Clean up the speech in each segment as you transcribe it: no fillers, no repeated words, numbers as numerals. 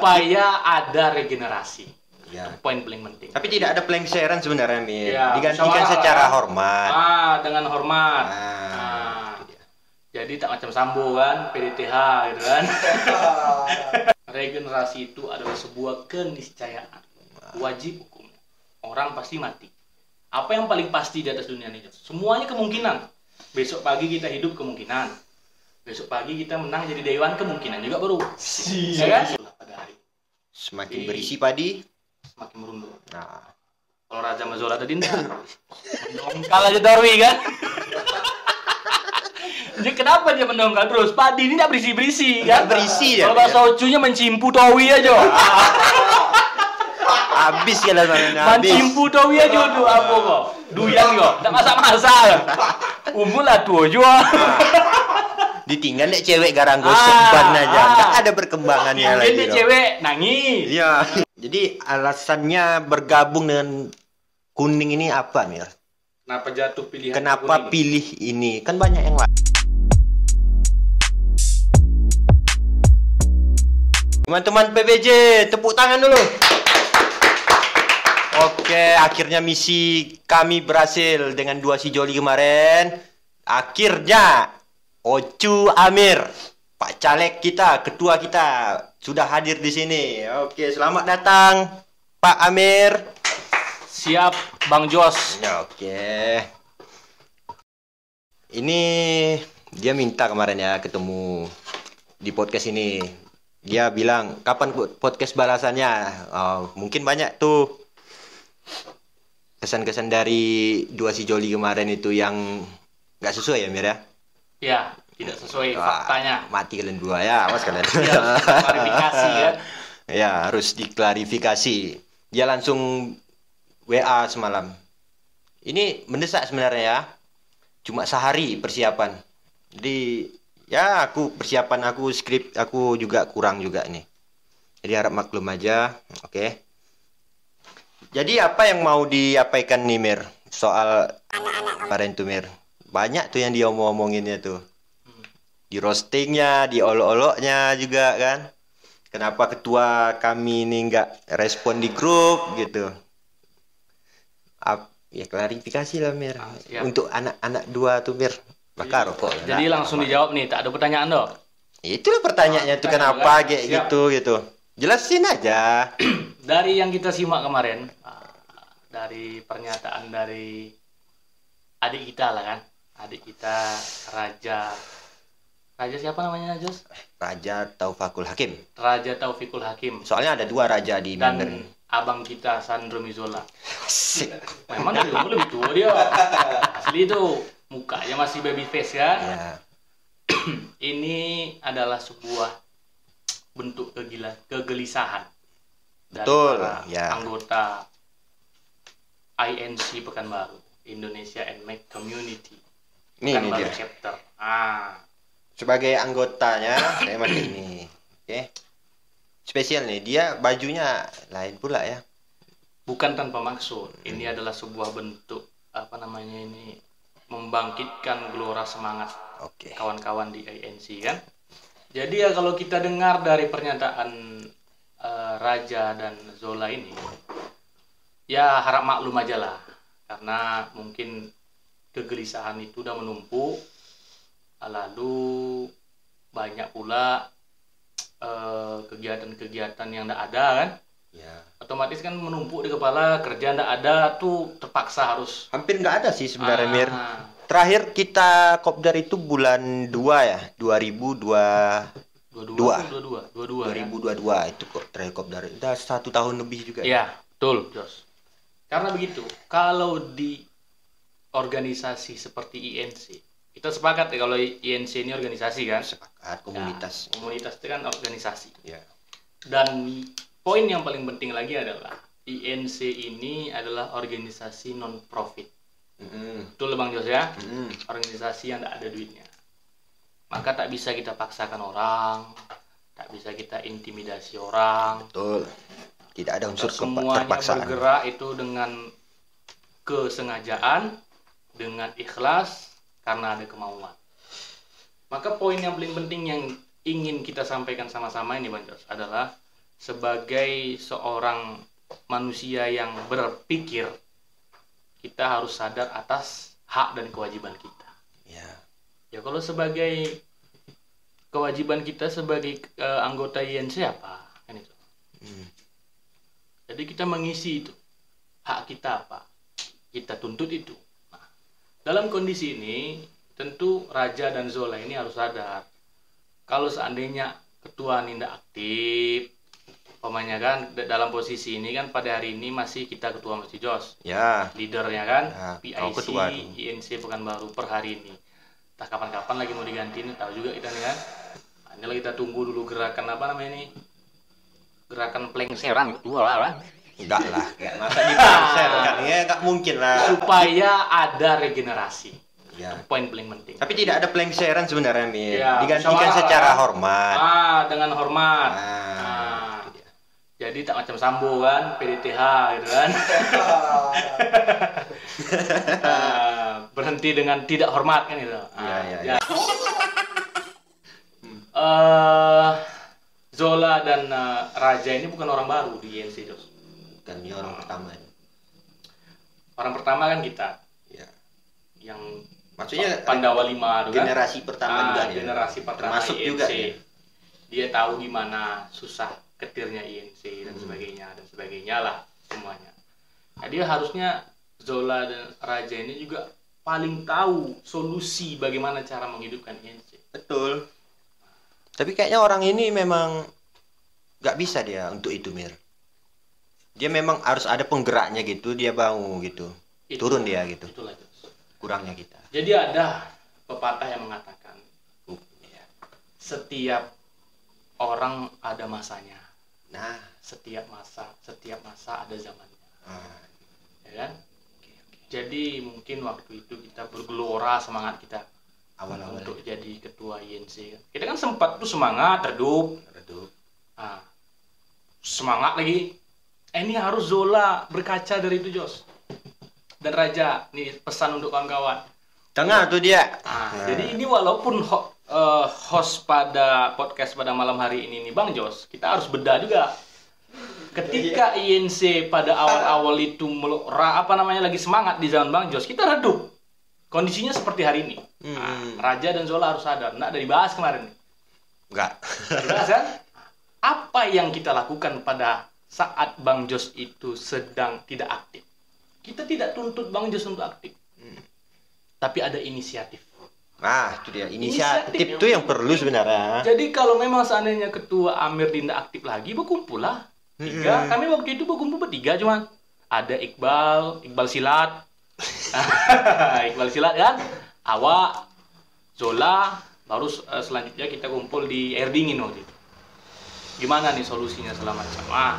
supaya ada regenerasi. Ya. Poin paling penting. Tapi tidak ada pelengseran sebenarnya, Mir. Ya, digantikan secara hormat. Dengan hormat. Jadi tak macam Sambo kan, PDTH gitu kan. Regenerasi itu adalah sebuah keniscayaan. Wajib hukum. Orang pasti mati. Apa yang paling pasti di atas dunia ini? Semuanya kemungkinan. Besok pagi kita hidup kemungkinan. Besok pagi kita menang jadi dewan kemungkinan juga baru. Ya kan? Pada hari. Semakin berisi padi, semakin merunduk. Nah, kalau Raja Mazola tadi mendongkal aja Darwi kan. Jadi kenapa dia mendongkal terus? Padi ini tidak berisi-berisi kan? Berisi ya. Kalau bahasa Ocunya mencimpu towi aja. Habis ya lah sana. Mencimpu towi aja tuh apa kok? Duyan kok. Tak masak-masak. Umur lah tua juga. Ditinggal dek cewek garang gosok aja. Tak ada perkembangannya lagi. Mungkin cewek nangis. Iya. Jadi alasannya bergabung dengan kuning ini apa, Mir? Kenapa jatuh pilihan? Kenapa pilih ini? Kan banyak yang lain. Teman-teman PBJ, tepuk tangan dulu. Oke, akhirnya misi kami berhasil dengan 2 sijoli kemarin. Akhirnya Ocu Amir, Pak Caleg kita, ketua kita sudah hadir di sini. Oke, selamat datang Pak Amir. Siap, Bang Jos. Ya, oke. Ini dia minta kemarin ya ketemu di podcast ini. Dia bilang, kapan podcast balasannya? Oh, mungkin banyak tuh kesan-kesan dari 2 sijoli kemarin itu yang nggak sesuai ya, Mir ya? Ya, tidak sesuai faktanya. Mati kalian dua ya, awas kalian. Ya, klarifikasi kan? Ya, harus diklarifikasi. Dia langsung WA semalam. Ini mendesak sebenarnya ya. Cuma sehari persiapan. Jadi ya persiapan aku skrip aku juga kurang juga nih. Jadi harap maklum aja. Oke. Jadi apa yang mau diapaikan nih, Mir? Soal kemarin tuh, Mir. Banyak tuh yang dia omong-omonginnya tuh. Di roastingnya, di olok-oloknya juga kan. Kenapa ketua kami ini nggak respon di grup gitu. Ya klarifikasi lah, Mir. Untuk anak-anak 2 tuh, Mir. Bakar rokok. Jadi langsung dijawab nih, tak ada pertanyaan dong. Itulah pertanyaannya tuh, kenapa kayak gitu. Jelasin aja. Dari yang kita simak kemarin, dari pernyataan dari adik kita lah kan. Adik kita Raja siapa namanya, Jos? Raja Taufikul Hakim. Raja Taufikul Hakim. Soalnya ada 2 raja di dan Mandarin. Abang kita Sandro Mizola. Memang dari umur lebih tua dia. Asli itu mukanya masih baby face kan. Ya. Ini adalah sebuah bentuk kegelisahan dari para anggota INC Pekanbaru, Indonesia NMAC Community. Pekanbaru chapter. Sebagai anggotanya saya pakai ini. Oke. Spesial nih, dia bajunya lain pula ya. Bukan tanpa maksud. Ini adalah sebuah bentuk membangkitkan gelora semangat kawan-kawan di ANC kan. Jadi ya kalau kita dengar dari pernyataan Raja dan Zola ini, ya harap maklum aja lah. Karena mungkin kegelisahan itu udah menumpuk. Lalu banyak pula kegiatan-kegiatan yang tidak ada kan. Ya. Otomatis kan menumpuk di kepala, kerja tidak ada tuh terpaksa harus. Hampir nggak ada sih sebenarnya, Mir. Terakhir kita kopdar itu bulan 2 ya, 2022 itu kok terakhir kopdar. Udah 1 tahun lebih juga. Iya, betul, Jos. Karena begitu, kalau di organisasi seperti INC, kita sepakat ya kalau INC ini organisasi kan? Sepakat, komunitas. Ya, komunitas itu kan organisasi. Ya. Dan poin yang paling penting lagi adalah INC ini adalah organisasi non profit. Betul Bang Jos ya? Organisasi yang tidak ada duitnya. Maka tak bisa kita paksakan orang, tak bisa kita intimidasi orang. Betul. Tidak ada unsur semuanya terpaksaan. Bergerak itu dengan kesengajaan, dengan ikhlas, karena ada kemauan. Maka poin yang paling penting yang ingin kita sampaikan sama-sama ini Bang Jos adalah sebagai seorang manusia yang berpikir, kita harus sadar atas hak dan kewajiban kita. Ya kalau sebagai kewajiban kita sebagai anggota INC apa? Kan itu. Jadi kita mengisi itu. Hak kita apa? Kita tuntut itu. Nah, dalam kondisi ini tentu Raja dan Zola ini harus sadar. Kalau seandainya ketua ini tidak aktif, umpamanya kan dalam posisi ini kan pada hari ini masih kita ketua masih Jos. Ya. Leadernya kan Ya, PIC ketua INC Pekanbaru per hari ini. Entah kapan-kapan lagi mau diganti ini tahu juga kita nih kan. Nah, ini kita tunggu dulu gerakan apa namanya ini? Gerakan plengseran dua lah. Enggak lah, enggak masa dipaksa kan ya, enggak mungkin lah. Supaya ada regenerasi. Ya. Itu poin paling penting. Tapi tidak ada pelengseran sebenarnya, Mir. Ya, Digantikan musyawarah secara kan? hormat. Dengan hormat. Nah. Jadi tak macam Sambo kan, PDTH gitu kan. Berhenti dengan tidak hormat kan gitu. Ya. Zola dan Raja ini bukan orang baru di INC, Jos. Bukan dia orang pertama. Orang pertama kan kita. Ya. Yang Maksudnya Pandawa 5 kan. generasi pertama juga dia. Generasi pertama Termasuk INC. juga Dia tahu gimana susah ketirnya INC dan sebagainya lah semuanya. Nah, dia harusnya Zola dan Raja ini juga paling tahu solusi bagaimana cara menghidupkan INC. Betul. Tapi kayaknya orang ini memang nggak bisa dia untuk itu, Mir. Dia memang harus ada penggeraknya gitu, dia mau gitu. Turun dia gitu. Itulah, Jos. Kurangnya kita. Jadi ada pepatah yang mengatakan setiap orang ada masanya. Nah, Setiap masa ada zamannya. Ya kan? Oke. Jadi mungkin waktu itu kita bergelora semangat kita Awal-awal untuk jadi ketua INC. Kita kan sempat tuh semangat, redup. Semangat lagi. Ini harus Zola berkaca dari itu, Jos. Dan Raja, nih pesan untuk kawan-kawan. Tengah tuh dia. Jadi ini walaupun host pada podcast pada malam hari ini nih Bang Jos, kita harus beda juga. Ketika INC pada awal-awal itu lagi semangat di zaman Bang Jos, kita redup. Kondisinya seperti hari ini. Raja dan Zola harus sadar. Nggak ada dibahas kemarin. Enggak. Dibahas kan? Apa yang kita lakukan pada saat Bang Jos itu sedang tidak aktif? Kita tidak tuntut Bang Jos untuk aktif. Tapi ada inisiatif. Nah, itu dia. Inisiatif itu yang perlu sebenarnya. Jadi kalau memang seandainya ketua Amir tidak aktif lagi, berkumpul lah. Kami waktu itu berkumpul bertiga cuman. Ada Iqbal Silat. Iqbal Silat kan? Awak, Zola, baru selanjutnya kita kumpul di air dingin waktu itu. Gimana nih solusinya selama macam?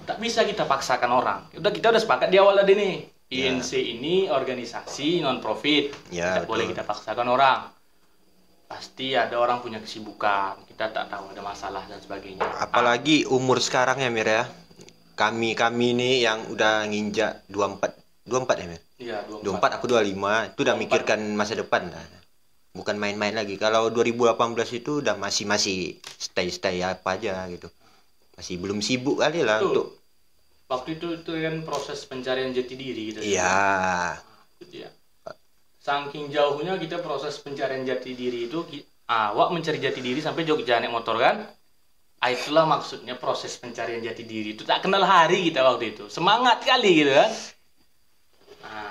Tak bisa kita paksakan orang. Kita udah sepakat di awal tadi nih. INC ini organisasi non profit. Tidak boleh kita paksakan orang. Pasti ada orang punya kesibukan. Kita tak tahu ada masalah dan sebagainya. Apalagi umur sekarang ya, Mir ya. Kami ini yang udah nginjak 24 ya, Mir? Iya, 24 aku 25, itu udah mikirkan masa depan dah. Bukan main-main lagi. Kalau 2018 itu udah masih stay apa aja gitu. Masih belum sibuk kali lah untuk waktu itu kan proses pencarian jati diri gitu. Iya. Gitu ya. Saking jauhnya kita proses pencarian jati diri itu, awak mencari jati diri sampai Jogja naik motor kan? Itulah maksudnya proses pencarian jati diri itu. Tak kenal hari kita waktu itu. Semangat kali gitu kan.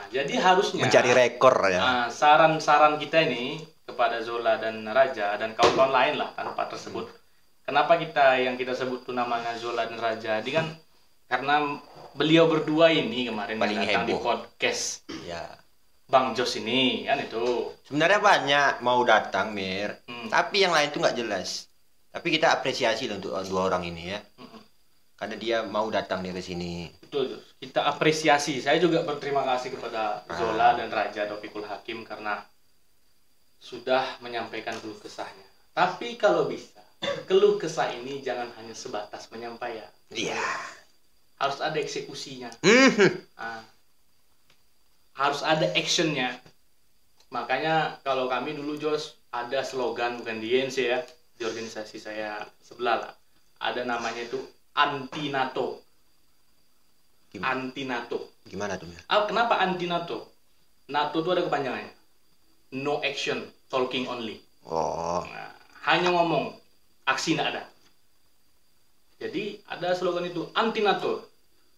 Jadi harusnya mencari rekor ya. Saran kita ini kepada Zola dan Raja dan kawan-kawan lain lah tanpa tersebut. Kenapa yang kita sebut tuh namanya Zola dan Raja? Jadi kan karena beliau berdua ini kemarin paling datang heboh di podcast ya. Bang Jos ini kan itu. Sebenarnya banyak mau datang, Mir. Tapi yang lain tuh nggak jelas. Tapi kita apresiasi lah untuk dua orang ini ya. Karena dia mau datang dari sini. Betul, kita apresiasi. Saya juga berterima kasih kepada Zola dan Raja Taufikul Hakim karena sudah menyampaikan keluh kesahnya. Tapi kalau bisa, keluh kesah ini jangan hanya sebatas menyampaikan. Iya. Harus ada eksekusinya. Harus ada actionnya. Makanya kalau kami dulu Jos ada slogan bukan di INC ya, di organisasi saya sebelah lah. ada namanya itu anti NATO. Anti NATO. Gimana tuh? Kenapa anti NATO? NATO itu ada kepanjangannya. No action, talking only. Oh. Nah, hanya ngomong, aksi tidak ada. Jadi ada slogan itu anti NATO.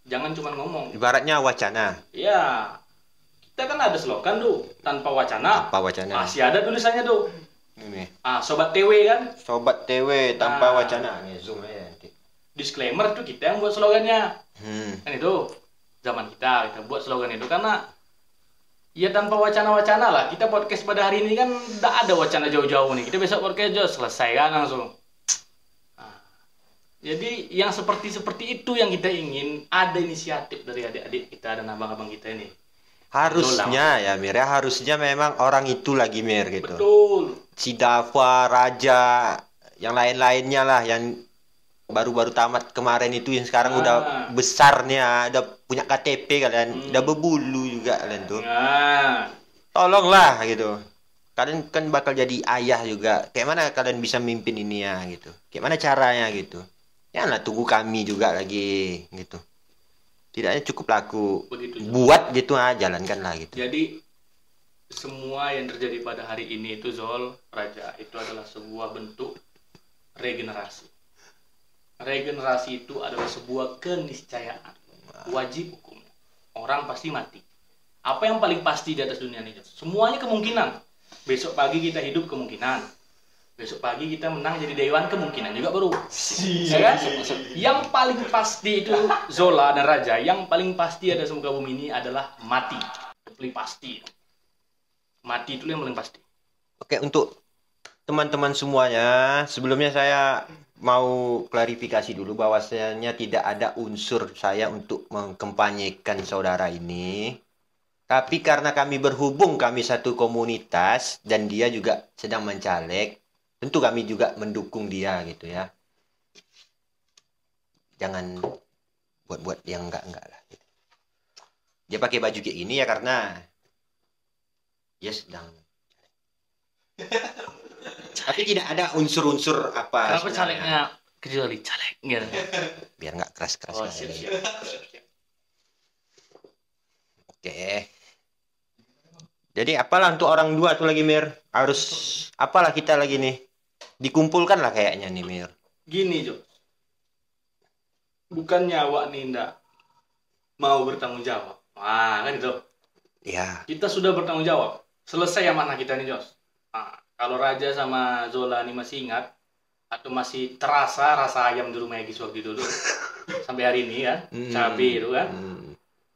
Jangan cuma ngomong. Ibaratnya wacana. Ya, kita kan ada slogan tuh, tanpa wacana. Tanpa wacana. Masih ada tulisannya tuh. Ini. Sobat TW kan? Sobat TW tanpa wacana. Nih, zoom aja nanti. Disclaimer tuh kita yang buat slogannya. Kan itu zaman kita buat slogan itu karena ya tanpa wacana-wacana lah. Kita podcast pada hari ini kan tidak ada wacana jauh-jauh nih. Kita besok podcast aja selesai kan langsung. Jadi yang seperti itu yang kita ingin, ada inisiatif dari adik-adik kita dan abang-abang kita ini. Harusnya ya Mir, ya harusnya memang orang itu lagi Mir gitu. Betul. Si Dava, Raja, yang lain-lainnya lah yang baru-baru tamat kemarin itu yang sekarang udah besarnya, udah punya KTP kalian, udah berbulu juga kalian tuh. Tolonglah gitu. Kalian kan bakal jadi ayah juga. Kayak mana kalian bisa mimpin ini ya gitu. Kayak mana caranya gitu. Ya lah tunggu kami juga lagi gitu. Tidaknya cukup laku. Begitu, buat gitu jalankanlah gitu. Jadi semua yang terjadi pada hari ini itu Zol, Raja, itu adalah sebuah bentuk regenerasi. Regenerasi itu adalah sebuah keniscayaan. Wajib hukumnya. Orang pasti mati. Apa yang paling pasti di atas dunia ini? Semuanya kemungkinan. Besok pagi kita hidup kemungkinan. Besok pagi kita menang jadi dewan kemungkinan juga baru. Ya kan? Yang paling pasti itu Zola dan Raja, yang paling pasti ada semuka bumi ini adalah mati. Paling pasti. Mati itu yang paling pasti. Oke, untuk teman-teman semuanya, sebelumnya saya mau klarifikasi dulu bahwasanya tidak ada unsur saya untuk mengkampanyekan saudara ini. Tapi karena kami berhubung, kami satu komunitas dan dia juga sedang mencalek, tentu kami juga mendukung dia gitu ya. Jangan buat-buat yang enggak lah. Gitu. Dia pakai baju kayak gini ya karena dia sedang. Tapi tidak ada unsur-unsur apa. Kenapa calegnya kecuali caleg gitu. Biar nggak keras-keras. Oh, siap. Oke. Jadi apalah untuk orang dua tuh lagi Mir? Harus apalah kita lagi nih? Dikumpulkan lah kayaknya nih Mir. Gini Jo. Bukannya awak nih ndak mau bertanggung jawab. Wah, kan itu. Ya. Kita sudah bertanggung jawab. Selesai yang mana kita nih Jos. Kalau Raja sama Zola ini masih ingat atau masih terasa rasa ayam di rumah Egis waktu itu dulu sampai hari ini kan, cabai itu kan.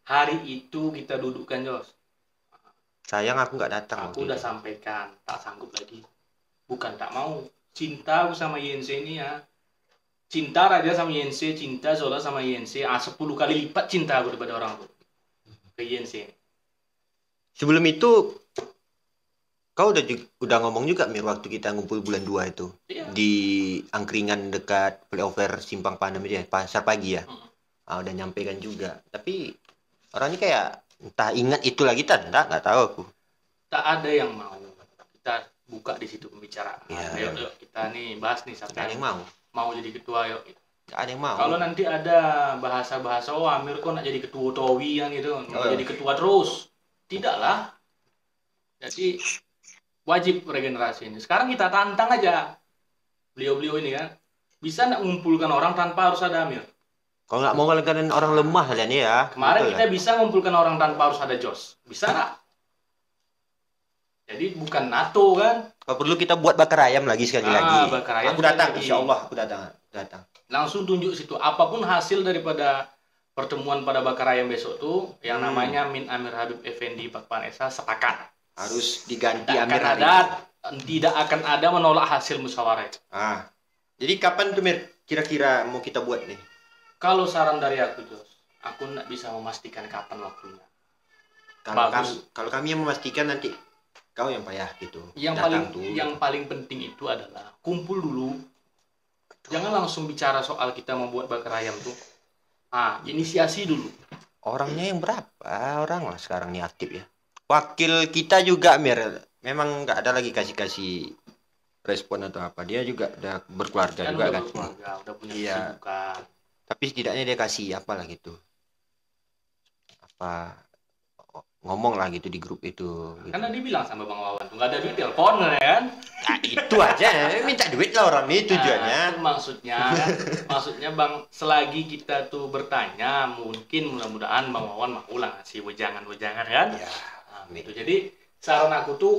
Hari itu kita dudukkan Jos. Sayang aku nggak datang. Aku udah sampaikan, tak sanggup lagi. Bukan tak mau. Cinta aku sama YNC ini ya. Cinta Raja sama YNC, cinta Zola sama YNC, 10 kali lipat cinta aku daripada orang tuh ke YNC. Sebelum itu kau udah ngomong juga Mir waktu kita ngumpul bulan 2 itu. Iya. Di angkringan dekat flyover Simpang Panem dia, pasar pagi ya. Udah nyampaikan juga. Tapi orangnya kayak entah ingat itu lagi nggak tahu aku. Tak ada yang mau. Kita buka di situ pembicaraan. Ya. Ayo kita nih bahas nih siapa yang mau jadi ketua yuk. Gak ada yang mau. Kalau nanti ada bahasa-bahasa Amir kok nak jadi ketua Towi kan gitu, jadi ketua terus. Tidaklah. Jadi wajib regenerasi ini. Sekarang kita tantang aja beliau-beliau ini kan. Bisa nggak mengumpulkan orang tanpa harus ada Amir? Kalau nggak mau kalian orang lemah kalian ya. Kemarin kita bisa mengumpulkan orang tanpa harus ada Jos. Bisa nggak? Jadi bukan NATO kan? Kalau perlu kita buat bakar ayam lagi sekali lagi. Bakar ayam aku datang, insya Allah aku datang. Langsung tunjuk situ. Apapun hasil daripada pertemuan pada bakar ayam besok tuh, yang namanya Min Amir Habib Effendi Pakpan Esa sepakat. Harus diganti Amir tidak akan ada menolak hasil musyawarah. Jadi kapan tuh Mir kira-kira mau kita buat nih? Kalau saran dari aku Jos, aku nggak bisa memastikan kapan waktunya. Kalau kami yang memastikan nanti kau yang payah gitu. Yang paling penting itu adalah kumpul dulu. Jangan langsung bicara soal kita membuat bakar ayam tuh. Inisiasi dulu. Orangnya yang berapa orang lah sekarang nih aktif ya? Wakil kita juga Mir, memang nggak ada lagi kasih respon atau apa. Dia juga udah berkeluarga Kan juga udah kan. berkeluarga, udah punya Iya. kesibukan. Tapi setidaknya dia kasih apa lah gitu. Apa ngomong lah gitu di grup itu. Gitu. Kan tadi bilang sama Bang Wawan tuh nggak ada duit telepon kan? Nah, itu aja minta duit lah orang ini tujuannya. Nah, itu maksudnya Bang, selagi kita tuh bertanya, mungkin mudah-mudahan Bang Wawan mau lah ngasih wejangan-wejangan kan? Ya, nah, gitu. Jadi saran aku tuh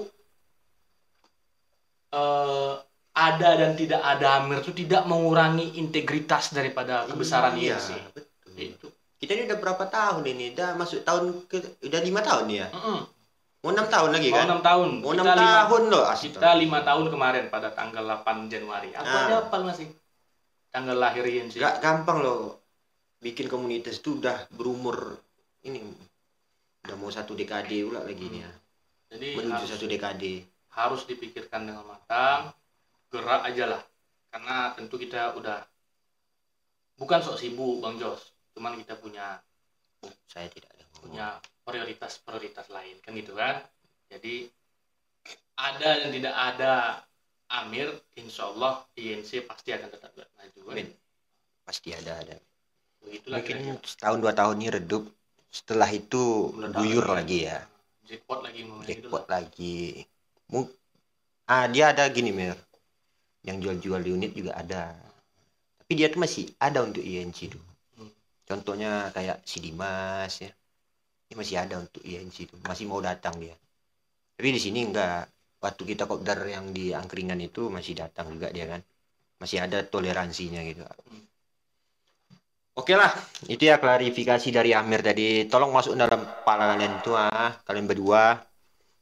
ada dan tidak ada Amir tuh tidak mengurangi integritas daripada kebesaran iya, INC. Betul. Itu. Kita ini udah berapa tahun ini? Udah masuk tahun udah 5 tahun ya? Mau 6 tahun lagi kan? Mau 6 tahun. Mau 6 tahun loh. Kita 5 tahun kemarin pada tanggal 8 Januari. Aku aja hafal masih. Tanggal lahir INC. Gak gampang loh. Bikin komunitas itu udah berumur ini. Udah mau 1 dekade pula lagi nih ya. Jadi menuju 1 dekade. Harus dipikirkan dengan matang. Gerak aja lah. Karena tentu kita udah bukan sok sibuk Bang Jos. Cuman kita punya prioritas lain kan gitu kan. Jadi ada dan tidak ada Amir, insya Allah INC pasti akan tetap maju kan? Pasti ada. Begitulah mungkin kira-kira. setahun 2 tahun ini redup, setelah itu guyur lagi ya. Jackpot lagi dia ada gini Mir, yang jual-jual di unit juga ada, tapi dia tuh masih ada untuk INC tuh. Contohnya kayak si Dimas ya, ini masih ada untuk INC tuh, masih mau datang dia. Tapi di sini enggak. Waktu kita kopdar yang di angkringan itu masih datang juga dia kan, masih ada toleransinya gitu. Oke lah, itu ya klarifikasi dari Amir tadi. Tolong masuk dalam kepala kalian tuh kalian berdua.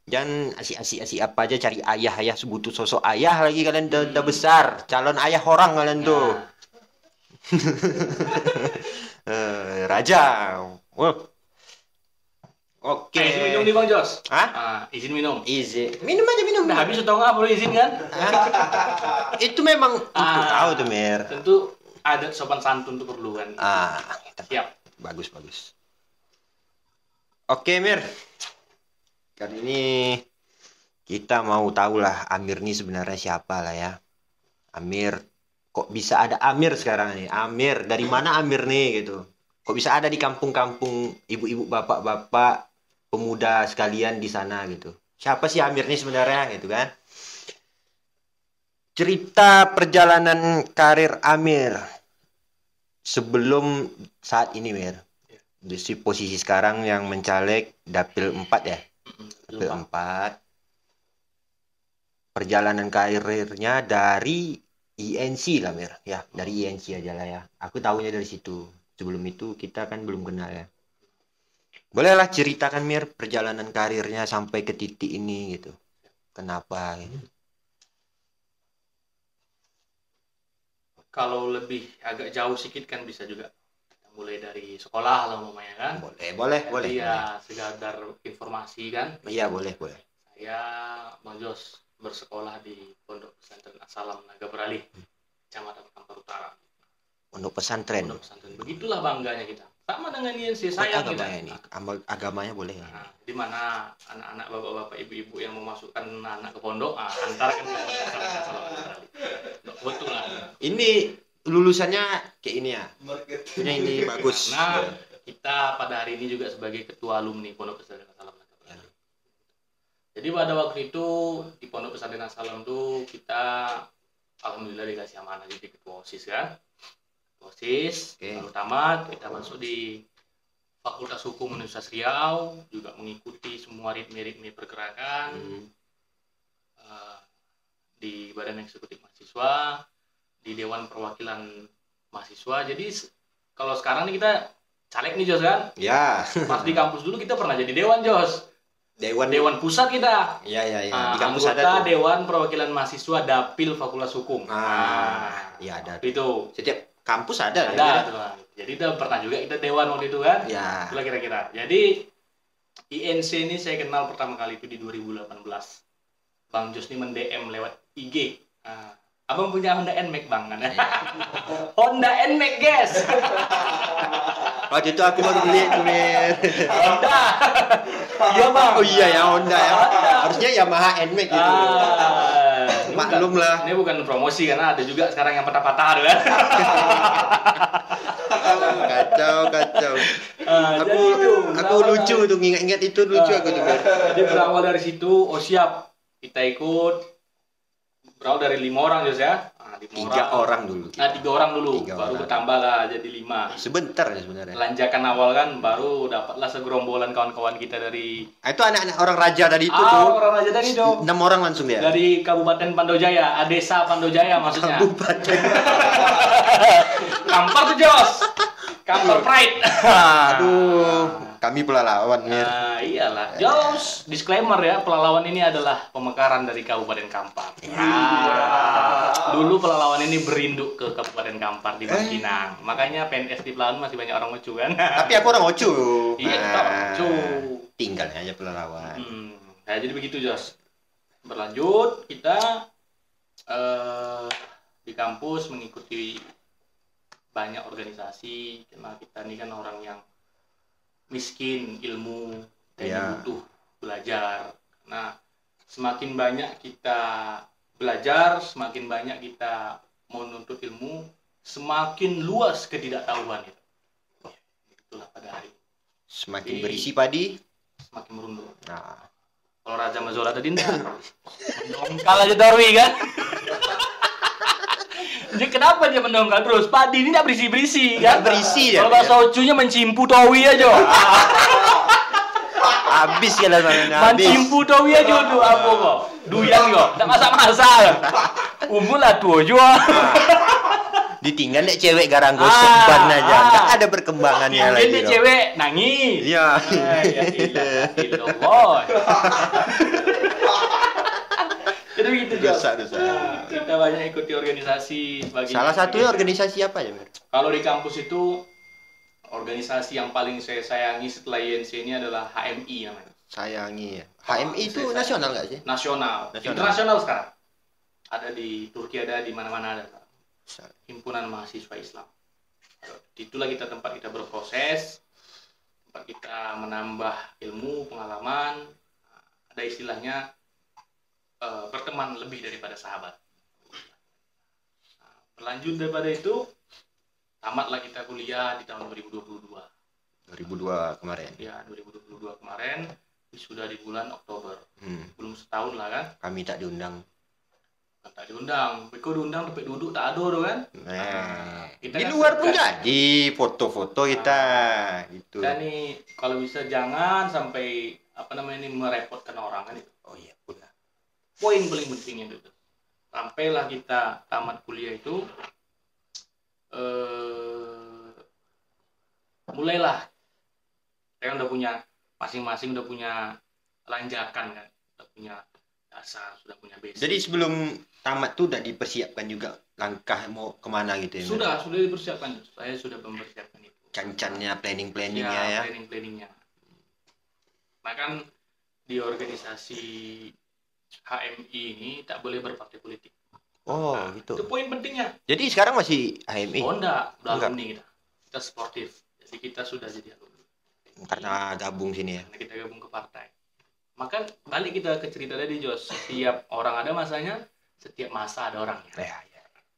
Jangan asik-asik apa aja cari ayah sebutu sosok ayah lagi, kalian udah besar, calon ayah orang kalian tuh. Raja. Oke. Izin minum nih Bang Jos. Izin minum. Minum aja minum. Udah habis atau nggak perlu izin kan? Itu memang itu tahu tuh Mir. Tentu ada sopan santun tuh perlu kan. Siap. Bagus. Oke Mir. Kali ini kita mau tahu lah Amir nih sebenarnya siapa lah ya. Amir, kok bisa ada Amir sekarang nih? Amir, dari mana Amir nih gitu? Kok bisa ada di kampung-kampung ibu-ibu, bapak-bapak, pemuda sekalian di sana gitu? Siapa sih Amir nih sebenarnya gitu kan? Cerita perjalanan karir Amir sebelum saat ini Mir. Di posisi sekarang yang mencaleg Dapil 4 ya. Dapil 4. Perjalanan karirnya dari INC lah Mir. Ya, dari INC aja lah ya. Aku tahunya dari situ. Sebelum itu kita kan belum kenal ya. Bolehlah ceritakan Mir perjalanan karirnya sampai ke titik ini gitu. Kenapa gitu. Kalau lebih agak jauh sedikit kan bisa juga. Mulai dari sekolah lah umpamanya kan. Boleh. Iya, sekadar informasi kan. Iya, boleh. Saya Bang Jos bersekolah di Pondok Pesantren As-Salam Naga Beralih, Kecamatan Kampar Utara. Pondok pesantren. Begitulah bangganya kita. Sama dengan INC, sayang kita. Agamanya boleh ya. Nah, di mana anak-anak bapak-bapak ibu-ibu yang memasukkan anak ke pondok, antarkan ke Pondok Pesantren As-Salam Naga Beralih. Betul lah. Ini lulusannya kayak ini ya. Ini bagus. Nah, kita pada hari ini juga sebagai ketua alumni Pondok Pesantren As-Salam Naga Beralih. Jadi pada waktu itu di Pondok Pesantren As-Salam tuh kita alhamdulillah dikasih amanah jadi ketua OSIS kan. OSIS, lalu tamat kita masuk di Fakultas Hukum Universitas Riau, juga mengikuti semua ritme pergerakan di Badan Eksekutif Mahasiswa, di Dewan Perwakilan Mahasiswa. Jadi kalau sekarang nih kita caleg nih Jos kan? Ya. Pas di kampus dulu kita pernah jadi dewan Jos. Dewan pusat kita. Iya. Di kampus ada Dewan Perwakilan Mahasiswa Dapil Fakultas Hukum. Iya ada. Itu. Setiap kampus ada. Jadi udah pernah juga kita dewan waktu itu kan. Ya. Itulah kira-kira. Jadi INC ini saya kenal pertama kali itu di 2018. Bang Jos ini men-DM lewat IG. Abang punya Honda NMAX Bang kan? Honda NMAX guys. Waktu itu aku baru beli Honda. Iya Bang. Oh iya ya Honda ya. Harusnya Yamaha NMAX gitu. Maklum lah. Ini bukan promosi karena ada juga sekarang yang patah-patah kan. Kacau. Aku lucu tuh ingat-ingat itu lucu aku juga. Jadi berawal dari situ, siap kita ikut. Berawal dari 5 orang Jos ya. 3 orang dulu. 3 orang dulu. Baru bertambah lah jadi 5. Sebentar ya sebenarnya. Lanjakan awal kan baru dapatlah segerombolan kawan-kawan kita dari. Itu anak-anak orang raja tadi itu tuh. Orang raja tadi tuh. 6 orang langsung dia. Dari Kabupaten Pandojaya, Desa Pandojaya maksudnya. Kabupaten. Kampar tuh Jos. Kampar Pride. Aduh, kami pelalawan Mir. Iyalah. Jos, disclaimer ya, pelalawan ini adalah pemekaran dari Kabupaten Kampar. Dulu pelalawan ini berinduk ke Kabupaten Kampar di Bangkinang. Makanya PNS di Pelalawan masih banyak orang Ocu kan. Tapi aku orang Ocu. Iya, kita Ocu. Tinggal aja pelalawan. Nah, jadi begitu Jos. Berlanjut kita di kampus mengikuti banyak organisasi karena kita ini kan orang yang miskin ilmu dan butuh belajar. Nah, semakin banyak kita belajar, semakin banyak kita menuntut ilmu, semakin luas ketidaktahuan itu. Itulah pada hari. Semakin berisi padi, semakin merunduk. Nah, kalau Raja Mazola tadi enggak. Mendongkal aja Darwi kan. Jadi kenapa dia mendongkal terus? Padi ini enggak berisi-berisi kan? Berisi ya. Kalau bahasa Ocunya mencimpu towi aja. Habis ya lah sana. Mencimpu towi aja tuh apa kok? Duyan kok. Enggak masak-masak. Umur lah tuh aja. Ditinggal nek cewek garang goseban aja. Enggak ada perkembangannya lagi. Mungkin cewek nangis. Iya. Ya ilah. Jadi begitu dosa. Kita banyak ikuti organisasi sebagai. Salah satunya organisasi apa ya, Mir? Kalau di kampus itu organisasi yang paling saya sayangi setelah INC ini adalah HMI namanya. Sayangi ya. HMI itu nasional nggak sih? Nasional. Internasional sekarang. Ada di Turki, ada di mana-mana ada. Himpunan Mahasiswa Islam. Itulah kita tempat kita berproses, tempat kita menambah ilmu, pengalaman. Ada istilahnya berteman lebih daripada sahabat. Berlanjut daripada itu, tamatlah kita kuliah di tahun 2022. 2002 kemarin. Ya, 2022 kemarin, sudah di bulan Oktober. Belum setahun lah kan? Kami tak diundang. Tak diundang. Kau diundang tapi duduk tak ada tuh kan? Nah, kita di kan luar pun jadi foto-foto kita gitu. Kita nih kalau bisa jangan sampai ini merepotkan orang kan itu. Oh iya, udah. Poin paling pentingnya itu. Sampailah kita tamat kuliah itu mulailah kita kan udah punya masing-masing udah punya lanjakan kan, udah punya dasar, sudah punya basic. Jadi sebelum tamat tuh udah dipersiapkan juga langkah mau kemana gitu ya? Sudah dipersiapkan. Saya sudah mempersiapkan itu. Cancannya, planning-planningnya ya. Planning-planningnya. Nah kan di organisasi HMI ini tak boleh berpartai politik. Oh gitu. Itu poin pentingnya. Jadi sekarang masih HMI? Oh enggak, udah alumni kita. Kita sportif. Jadi kita sudah jadi alumni. Karena gabung sini ya. Karena kita gabung ke partai. Maka balik kita ke cerita tadi Jos, setiap orang ada masanya, setiap masa ada orangnya. Ya.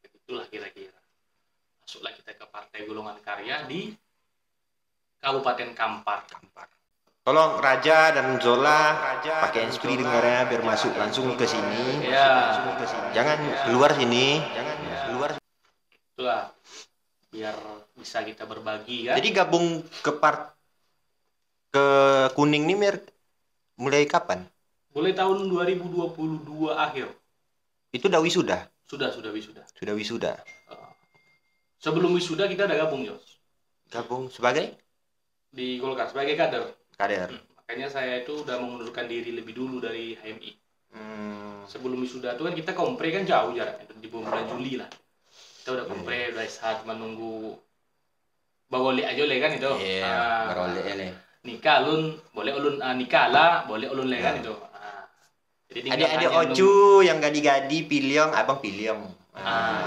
Itulah kira-kira. Masuklah kita ke Partai Golongan Karya di Kabupaten Kampar. Tolong Raja dan Zola pakai handsfree dengarnya biar masuk langsung ke sini. Ya. Jangan keluar sini. Keluar. Itulah biar bisa kita berbagi kan. Jadi gabung ke Kuning nih Mir mulai kapan? Mulai tahun 2022 akhir. Itu udah wisuda? Sudah wisuda. Sudah wisuda. Sebelum wisuda kita udah gabung Jos. Gabung sebagai? Di Golkar sebagai kader. Makanya saya itu udah mengundurkan diri lebih dulu dari HMI. Sebelum wisuda itu kan kita kompre kan jauh jaraknya di bulan Juli lah. Kita udah kompre, udah saat menunggu bagolek aja le kan itu. Iya, bagolek le. Nikah ulun boleh ulun nikah lah, boleh ulun le kan itu. Jadi adik-adik Ocu yang gadi-gadi Piliong, abang Piliong.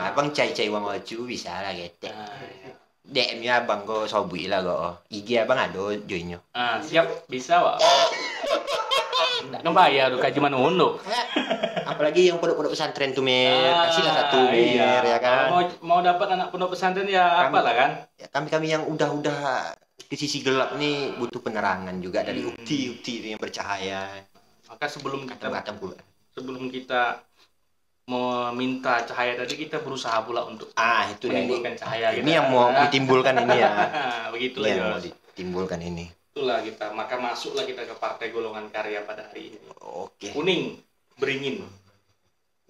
Abang cai-cai wang Ocu bisa lah gitu. DM-nya abang go sobui lah go. IG abang ada joinnya. Siap bisa wak. Nggak kebayar tuh kaji mana undo. Apa apalagi yang pondok-pondok pesantren tuh Mir, kasihlah satu Mir, iya. ya kan. Mau dapat anak pondok pesantren ya apalah kan. Ya, kami yang udah di sisi gelap nih butuh penerangan juga dari ukti-ukti yang bercahaya. Maka sebelum Katam-katam kita meminta cahaya tadi, kita berusaha pula untuk itu menimbulkan cahaya. Ini yang mau ditimbulkan ini ya. Begitulah yang ya. mau ditimbulkan ini. Itulah kita, maka masuklah kita ke Partai Golongan Karya pada hari ini. Oke. Kuning, beringin.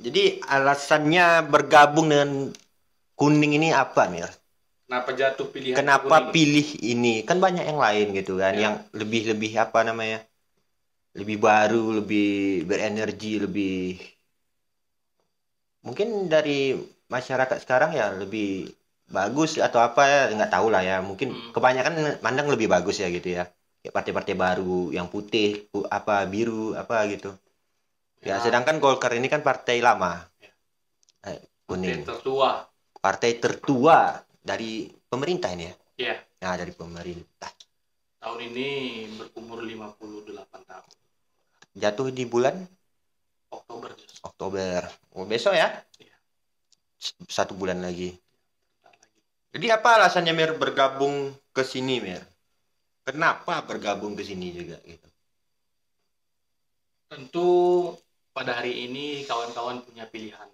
Jadi alasannya bergabung dengan kuning ini apa, Mir? Kenapa jatuh pilihan Kenapa kuning? pilih ini? Kan banyak yang lain gitu kan, yang lebih apa namanya? Lebih baru, lebih berenergi, lebih mungkin dari masyarakat sekarang ya lebih bagus atau apa ya, nggak tahu lah ya. Mungkin kebanyakan mandang lebih bagus ya gitu ya. Kayak partai-partai baru yang putih, apa biru, apa gitu. Ya, sedangkan Golkar ini kan partai lama. Kuning. Partai tertua dari pemerintah ini ya. Iya. Nah, dari pemerintah. Tahun ini berumur 58 tahun. Jatuh di bulan Oktober. Oh, besok ya? Iya. 1 bulan lagi. Jadi apa alasannya Mir bergabung ke sini, Mir? Kenapa bergabung ke sini juga gitu? Tentu pada hari ini kawan-kawan punya pilihan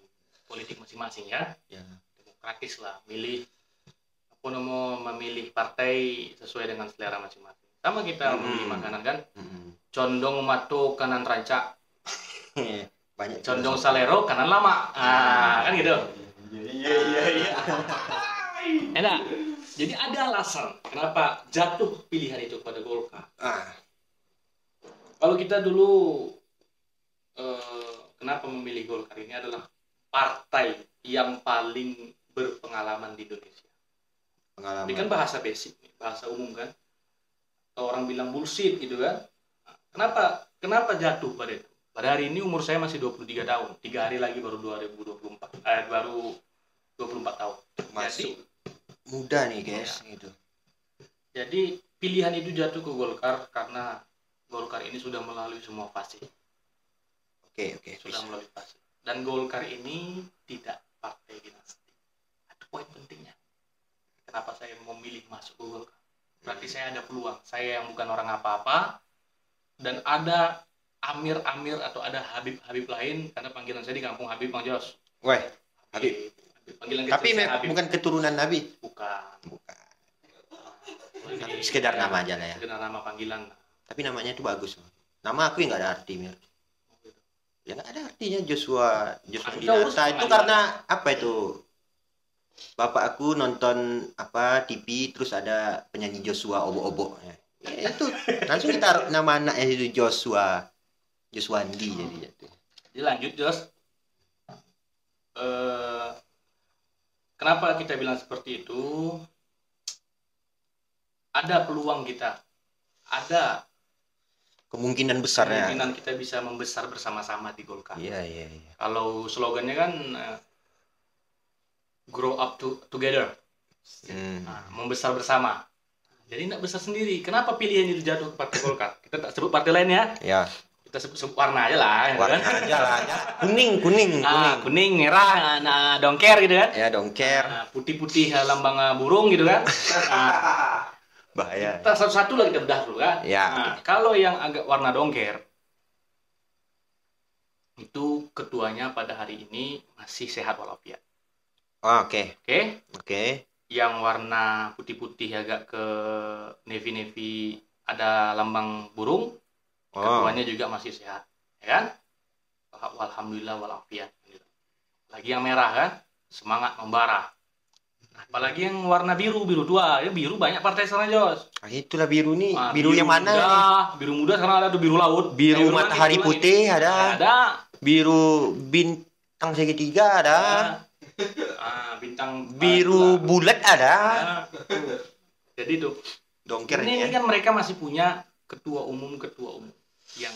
politik masing-masing ya. Demokratis lah, memilih partai sesuai dengan selera masing-masing. Sama kita memilih makanan kan. Condong mato kanan rancak. Banyak condong salero kanan lama. Kan gitu. Iya. Enak. Jadi ada alasan kenapa jatuh pilihan itu pada Golkar. Kalau kita dulu kenapa memilih Golkar, ini adalah partai yang paling berpengalaman di Indonesia. Ini kan bahasa basic, bahasa umum kan. Kalau orang bilang bullshit gitu kan. Kenapa jatuh pada itu? Pada hari ini umur saya masih 23 tahun. 3 hari lagi baru 2024. Baru 24 tahun. Masuk muda nih guys gitu. Jadi pilihan itu jatuh ke Golkar karena Golkar ini sudah melalui semua fase. Oke. Sudah melalui fase. Dan Golkar ini tidak partai dinasti. Itu poin pentingnya. Kenapa saya memilih masuk ke Golkar? Berarti saya ada peluang. Saya yang bukan orang apa-apa dan ada Amir atau ada Habib lain, karena panggilan saya di kampung Habib, Bang Jos. Habib. Panggilan tapi Habib. Bukan keturunan Nabi. Bukan. Sekedar nama aja lah ya. Sekedar nama panggilan. Tapi namanya itu bagus. Nama aku nggak ada arti, Mir. Ya nggak ada artinya Joshua Dinata itu karena apa itu? Bapak aku nonton TV terus ada penyanyi Joshua Obo-Obo. Ya, itu langsung kita nama anaknya itu Joshwandi jadi. Jadi lanjut Jos. Kenapa kita bilang seperti itu? Ada peluang kita. Ada kemungkinan besarnya. Kemungkinan kita bisa membesar bersama-sama di Golkar. Iya. Kalau slogannya kan grow up together. Membesar bersama. Jadi tidak besar sendiri. Kenapa pilihan itu jatuh ke Partai Golkar? Kita tak sebut partai lain ya. Ya. Kita sebut warna aja lah. Warna aja lah. Kuning. Kuning, merah, dongker gitu kan. Ya, dongker. Putih-putih lambang burung gitu kan. Bahaya. Kita satu-satu lah kita bedah dulu kan. Ya. Kalau yang agak warna dongker, itu ketuanya pada hari ini masih sehat walafiat. Oke. Yang warna putih-putih agak ke navy ada lambang burung, ketuanya juga masih sehat, ya kan? Alhamdulillah walafiat. Lagi yang merah kan, semangat membara. Apalagi yang warna biru tua, ya biru banyak partai sekarang Jos. Itulah biru nih, biru yang mana? Biru muda sekarang ada tuh biru laut, biru matahari putih ada. Biru bintang segitiga ada. Bintang biru bulat ada. Jadi tuh dongker ini kan mereka masih punya ketua umum yang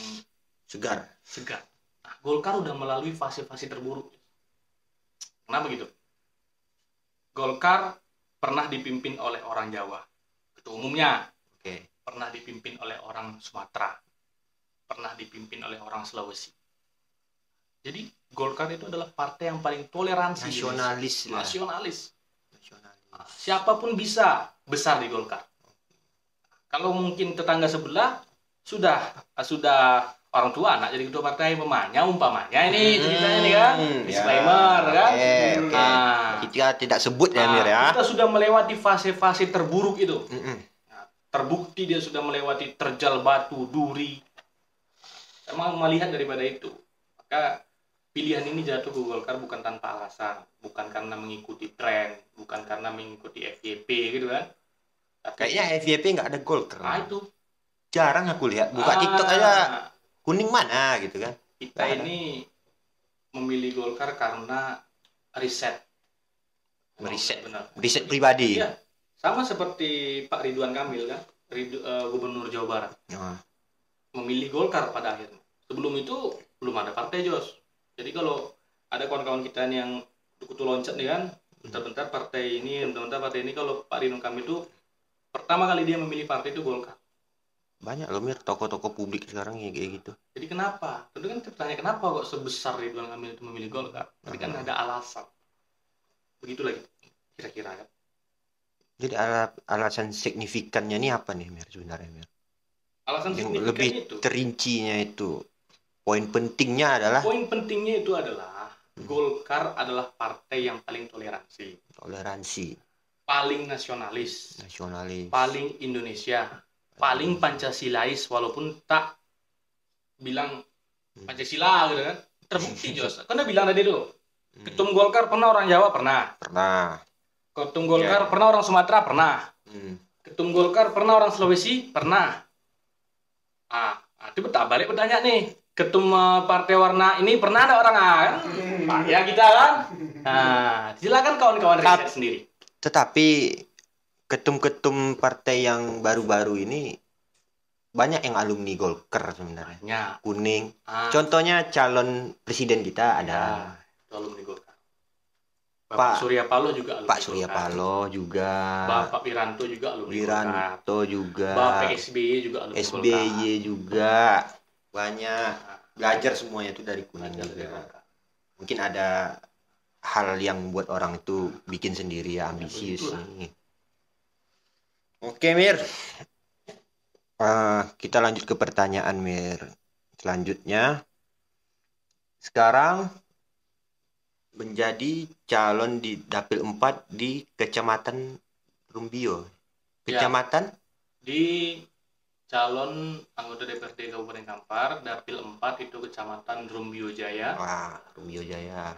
segar. Nah, Golkar udah melalui fase-fase terburuk. Kenapa gitu? Golkar pernah dipimpin oleh orang Jawa, ketua umumnya. Pernah dipimpin oleh orang Sumatera. Pernah dipimpin oleh orang Sulawesi. Jadi Golkar itu adalah partai yang paling toleransi, nasionalis lah. Nasionalis. Siapapun bisa besar di Golkar. Kalau mungkin tetangga sebelah sudah orang tua anak jadi ketua partai umpamanya ini ceritanya nih kan, disclaimer kan. Kita tidak sebut ya Mir ya. Kita sudah melewati fase-fase terburuk itu. Terbukti dia sudah melewati terjal batu, duri. Emang melihat daripada itu, maka pilihan ini jatuh ke Golkar bukan tanpa alasan, bukan karena mengikuti tren, bukan karena mengikuti FYP gitu kan. Kayaknya FYP nggak ada Golkar. Itu jarang aku lihat, buka TikTok aja kuning mana gitu kan. Kita ini memilih Golkar karena riset. Riset pribadi. Ya, sama seperti Pak Ridwan Kamil kan, Gubernur Jawa Barat. Memilih Golkar pada akhirnya. Sebelum itu belum ada partai Jos. Jadi kalau ada kawan-kawan kita yang kutu loncat nih kan, bentar-bentar partai ini, kalau Pak Ridwan Kamil itu pertama kali dia memilih partai itu Golkar. Banyak loh Mir, tokoh-tokoh publik sekarang ya kayak gitu. Jadi kenapa? Tentu kan bertanya kenapa kok sebesar Ridwan Kamil itu memilih Golkar? Tapi kan ada alasan. Begitu lagi kira-kira kan. Jadi alasan signifikannya ini apa nih Mir sebenarnya Mir? Alasan yang signifikan lebih itu. Terincinya itu. Poin pentingnya adalah Golkar adalah partai yang paling toleransi. Paling nasionalis. Paling Indonesia. Paling Pancasilais walaupun tak bilang Pancasila gitu kan. Terbukti Jos. Karena bilang tadi tuh. Ketum Golkar pernah orang Jawa? Pernah. Ketum Golkar pernah orang Sumatera? Pernah. Ketum Golkar pernah orang Sulawesi? Pernah. Itu balik bertanya nih. Ketum partai warna ini pernah ada orang kan? Ya kita kan. Silakan kawan-kawan riset sendiri. Tetapi ketum-ketum partai yang baru-baru ini banyak yang alumni Golkar sebenarnya. Kuning. Contohnya calon presiden kita ada alumni Golkar. Pak Surya Paloh juga alumni Pak Surya Paloh juga. Bapak Wiranto juga alumni Golkar. Bapak SBY juga alumni Golkar. SBY juga. Banyak belajar semuanya itu dari kuning juga. Mungkin ada hal yang buat orang itu bikin sendiri ya, ambisius nih. Oke Mir, kita lanjut ke pertanyaan Mir. Selanjutnya, sekarang menjadi calon di Dapil 4 di Kecamatan Rumbio. Kecamatan? Di calon anggota DPRD Kabupaten Kampar, Dapil 4 itu Kecamatan Rumbio Jaya. Rumbio Jaya.